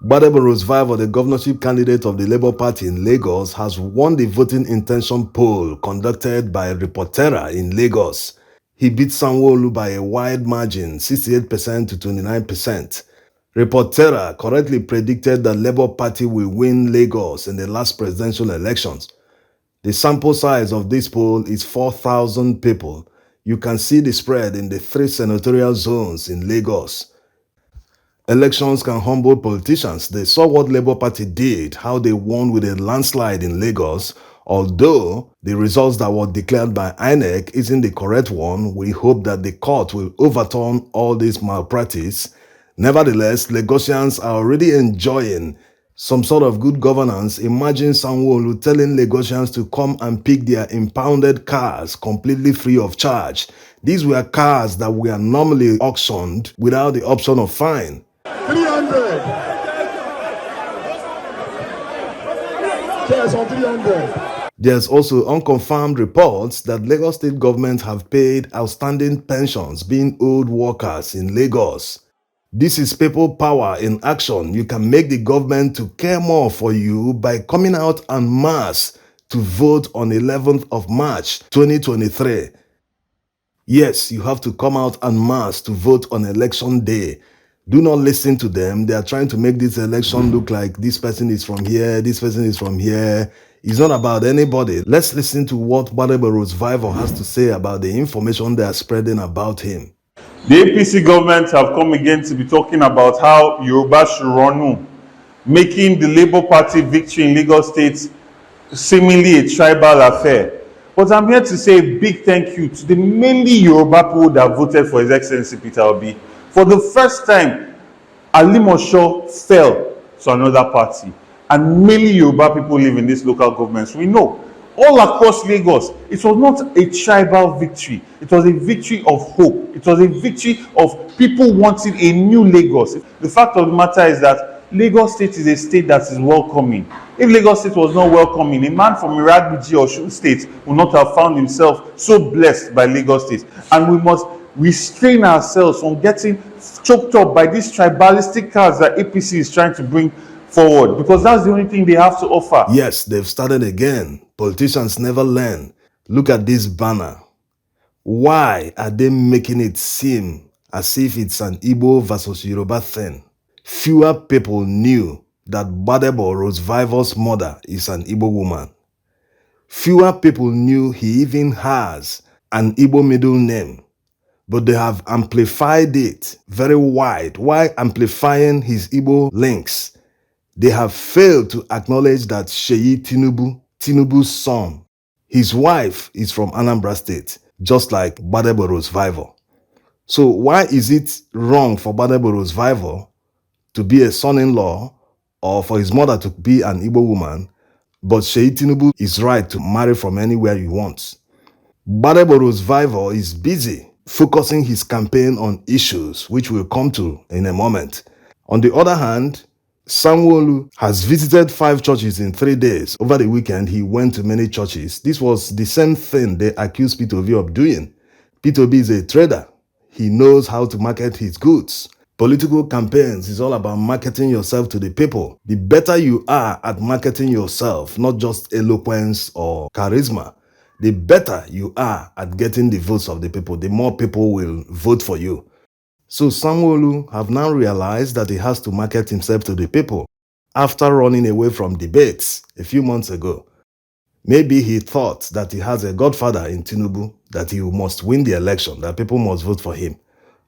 Gbadebo Rhodes-Vivour, the governorship candidate of the Labour Party in Lagos, has won the voting intention poll conducted by Reportera in Lagos. He beat Sanwo-Olu by a wide margin, 68% to 29%. Reportera correctly predicted that Labour Party will win Lagos in the last presidential elections. The sample size of this poll is 4,000 people. You can see the spread in the 3 senatorial zones in Lagos. Elections can humble politicians. They saw what Labour Party did, how they won with a landslide in Lagos. Although the results that were declared by INEC isn't the correct one, we hope that the court will overturn all this malpractice. Nevertheless, Lagosians are already enjoying some sort of good governance. Imagine Sanwo-Olu telling Lagosians to come and pick their impounded cars completely free of charge. These were cars that were normally auctioned without the option of fine. 300. Yes, on 300. There's also unconfirmed reports that Lagos state government have paid outstanding pensions being owed workers in Lagos. This is people power in action. You can make the government to care more for you by coming out en masse to vote on 11th of March 2023. Yes, you have to come out en masse to vote on election day. Do not listen to them. They are trying to make this election look like this person is from here, this person is from here. It's not about anybody. Let's listen to what Gbadebo Rhodes-Vivour has to say about the information they are spreading about him. The APC government have come again to be talking about how Yoruba should run, making the Labour Party victory in Lagos State seemingly a tribal affair. But I'm here to say a big thank you to the mainly Yoruba people that voted for His Excellency Peter Obi. For the first time, Alimosho fell to another party, and mainly Yoruba people live in these local governments. We know all across Lagos, it was not a tribal victory. It was a victory of hope. It was a victory of people wanting a new Lagos. The fact of the matter is that Lagos State is a state that is welcoming. If Lagos State was not welcoming, a man from Iragbiji or Osun State would not have found himself so blessed by Lagos State. And we must restrain ourselves from getting choked up by these tribalistic cards that APC is trying to bring forward, because that's the only thing they have to offer. Yes, they've started again. Politicians never learn. Look at this banner. Why are they making it seem as if it's an Igbo versus Yoruba thing? Fewer people knew that Gbadebo Rhodes-Vivour's mother is an Igbo woman. Fewer people knew he even has an Igbo middle name. But they have amplified it very wide. While amplifying his Igbo links, they have failed to acknowledge that Sheyi Tinubu's son, his wife is from Anambra State, just like Gbadebo Rhodes-Vivour. So why is it wrong for Gbadebo Rhodes-Vivour to be a son-in-law or for his mother to be an Igbo woman, but Sheyi Tinubu is right to marry from anywhere he wants? Gbadebo Rhodes-Vivour is busy focusing his campaign on issues which we'll come to in a moment. On the other hand, Sanwo-Olu has visited 5 churches in 3 days. Over the weekend, he went to many churches. This was the same thing they accused Peter Obi of doing. Peter Obi is a trader. He knows how to market his goods. Political campaigns is all about marketing yourself to the people. The better you are at marketing yourself, not just eloquence or charisma, the better you are at getting the votes of the people, the more people will vote for you. So Sanwo-Olu have now realized that he has to market himself to the people after running away from debates a few months ago. Maybe he thought that he has a godfather in Tinubu, that he must win the election, that people must vote for him.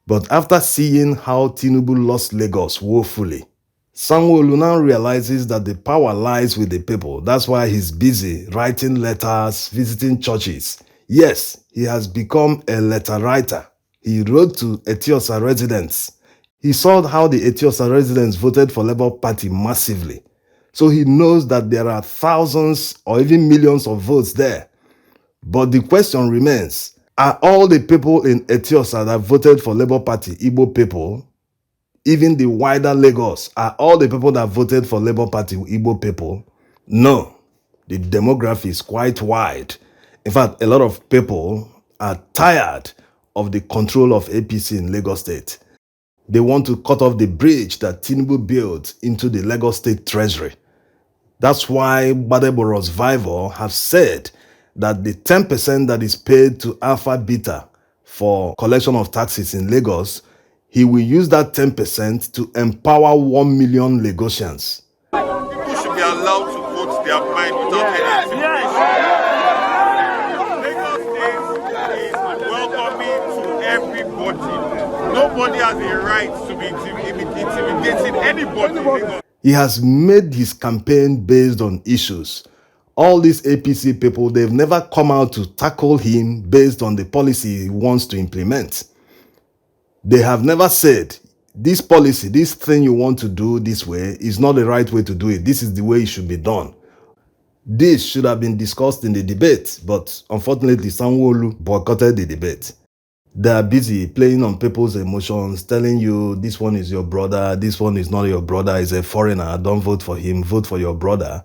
But after seeing how Tinubu lost Lagos woefully, Sanwo-Olu now realizes that the power lies with the people. That's why he's busy writing letters, visiting churches. Yes, he has become a letter writer. He wrote to Etiosa residents. He saw how the Etiosa residents voted for Labour Party massively. So he knows that there are thousands or even millions of votes there. But the question remains, are all the people in Etiosa that voted for Labour Party Igbo people? Even the wider Lagos, are all the people that voted for Labour Party Igbo people? No. The demography is quite wide. In fact, a lot of people are tired of the control of APC in Lagos State. They want to cut off the bridge that Tinubu built into the Lagos State Treasury. That's why Gbadebo Rhodes-Vivour have said that the 10% that is paid to Alpha Beta for collection of taxes in Lagos, he will use that 10% to empower 1 million Lagosians. People should be allowed to vote their mind without any intimidation. Lagos State is welcoming to everybody. Nobody has a right to be intimidating anybody in Lagos. He has made his campaign based on issues. All these APC people, they've never come out to tackle him based on the policy he wants to implement. They have never said, this policy, this thing you want to do this way is not the right way to do it. This is the way it should be done. This should have been discussed in the debate, but unfortunately, Sanwo-Olu boycotted the debate. They are busy playing on people's emotions, telling you this one is your brother, this one is not your brother, he's a foreigner, don't vote for him, vote for your brother.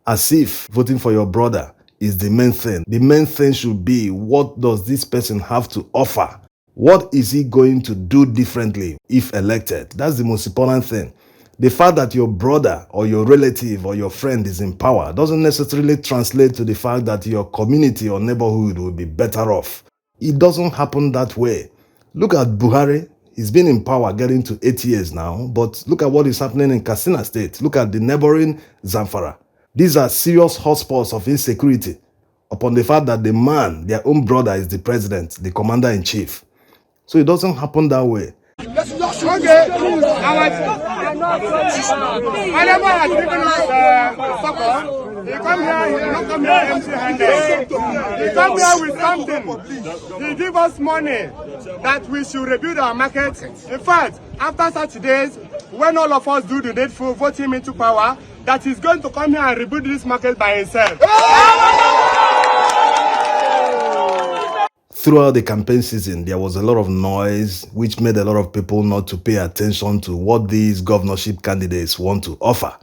As if voting for your brother is the main thing. The main thing should be, what does this person have to offer? What is he going to do differently if elected? That's the most important thing. The fact that your brother or your relative or your friend is in power doesn't necessarily translate to the fact that your community or neighborhood will be better off. It doesn't happen that way. Look at Buhari. He's been in power getting to 8 years now, but look at what is happening in Katsina State. Look at the neighboring Zamfara. These are serious hotspots of insecurity upon the fact that the man, their own brother, is the president, the commander-in-chief. So it doesn't happen that way. Okay, whenever has given us support, he come here, he will not come here empty-handed. He come here with something. He give us money that we should rebuild our market. In fact, after such days, when all of us do the needful, vote him into power, that he's going to come here and rebuild this market by himself. Throughout the campaign season, there was a lot of noise, which made a lot of people not to pay attention to what these governorship candidates want to offer,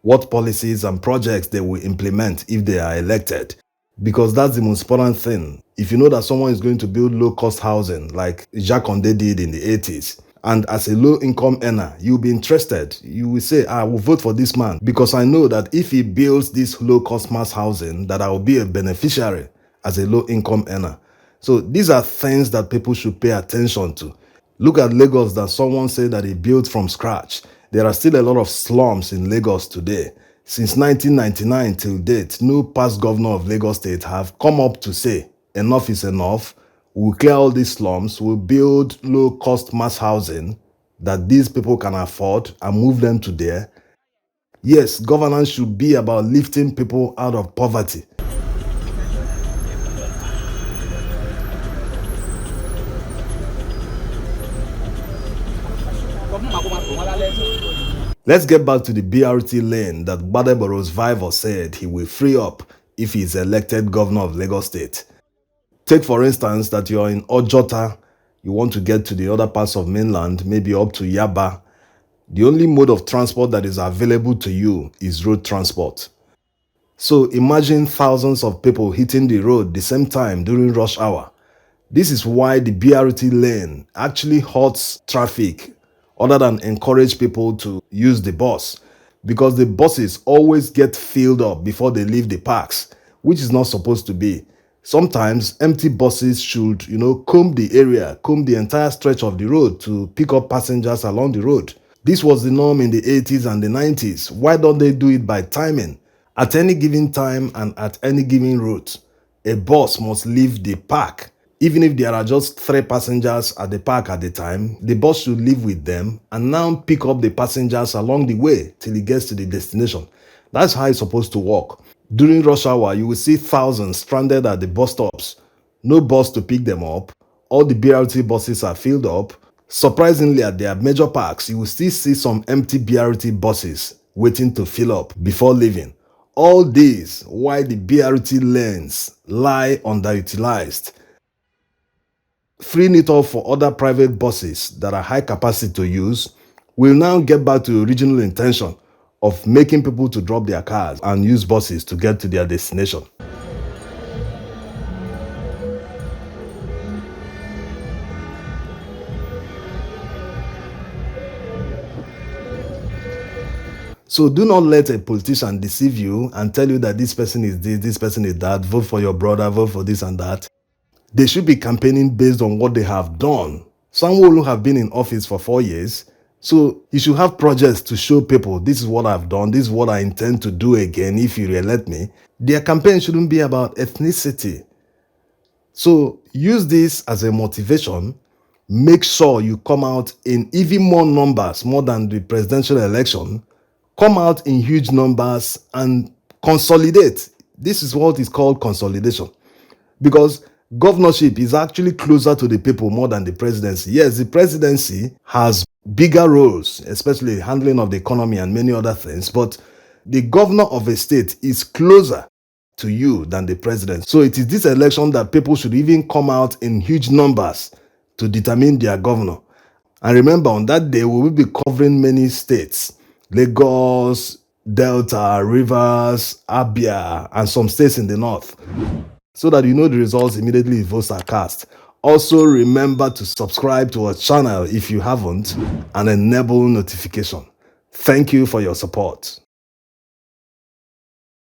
what policies and projects they will implement if they are elected. Because that's the most important thing. If you know that someone is going to build low-cost housing like Jacques Condé did in the 80s, and as a low-income earner, you'll be interested. You will say, I will vote for this man because I know that if he builds this low-cost mass housing, that I will be a beneficiary as a low-income earner. So these are things that people should pay attention to. Look at Lagos that someone said that he built from scratch. There are still a lot of slums in Lagos today. Since 1999 till date, no past governor of Lagos State have come up to say, enough is enough. We'll clear all these slums, we'll build low-cost mass housing that these people can afford and move them to there. Yes, governance should be about lifting people out of poverty. Let's get back to the BRT lane that Gbadebo Rhodes-Vivour said he will free up if he is elected governor of Lagos State. Take for instance that you are in Ojota, you want to get to the other parts of mainland, maybe up to Yaba. The only mode of transport that is available to you is road transport. So imagine thousands of people hitting the road the same time during rush hour. This is why the BRT lane actually halts traffic other than encourage people to use the bus, because the buses always get filled up before they leave the parks, which is not supposed to be. Sometimes empty buses should, comb the area, comb the entire stretch of the road to pick up passengers along the road. This was the norm in the 80s and the 90s. Why don't they do it by timing? At any given time and at any given route, a bus must leave the park. Even if there are just 3 passengers at the park at the time, the bus should leave with them and now pick up the passengers along the way till it gets to the destination. That's how it's supposed to work. During rush hour, you will see thousands stranded at the bus stops. No bus to pick them up. All the BRT buses are filled up. Surprisingly, at their major parks, you will still see some empty BRT buses waiting to fill up before leaving. All these while the BRT lanes lie underutilized. Freeing it up for other private buses that are high capacity to use will now get back to the original intention of making people to drop their cars and use buses to get to their destination. So do not let a politician deceive you and tell you that this person is this person is that, vote for your brother, vote for this and that. They should be campaigning based on what they have done. Sanwo-Olu have been in office for 4 years, so you should have projects to show people, this is what I've done, this is what I intend to do again if you re-elect me. Their campaign shouldn't be about ethnicity. So use this as a motivation. Make sure you come out in even more numbers, more than the presidential election. Come out in huge numbers and consolidate. This is what is called consolidation. Because governorship is actually closer to the people more than the presidency. Yes, the presidency has bigger roles, especially handling of the economy and many other things, but the governor of a state is closer to you than the president. So it is this election that people should even come out in huge numbers to determine their governor. And remember, on that day, we will be covering many states: Lagos, Delta, Rivers, Abia, and some states in the north, so that you know the results immediately votes are cast. Also, remember to subscribe to our channel if you haven't and enable notification. Thank you for your support.